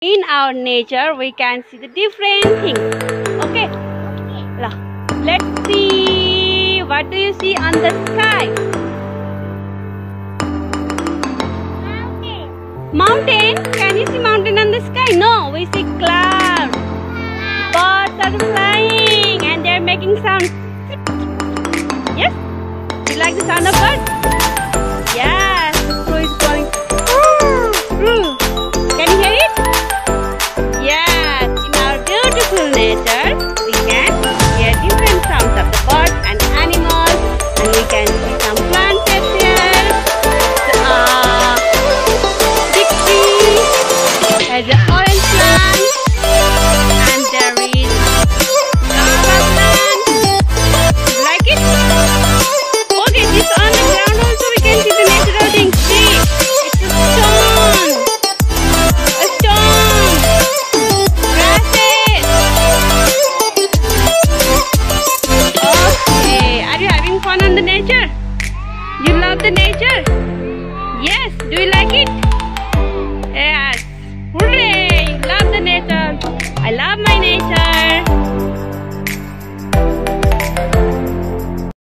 In our nature, we can see the different things. Okay? Let's see. What do you see on the sky? Mountain? Can you see mountain on the sky? No, we see clouds. Birds are flying and they are making sound. Yes? Do you like the sound of birds? Yes, the crow is going. Can you hear it? Yes, in our beautiful nature, we can hear different sounds of the birds and animals, and we can see some plants here. Big tree has an orange plant, and there is lava plant. You like it? Okay, this on the ground also we can see the natural things. See, it's a stone. Fun on the nature? You love the nature? Yes. Do you like it? Yes. Hooray! You love the nature. I love my nature.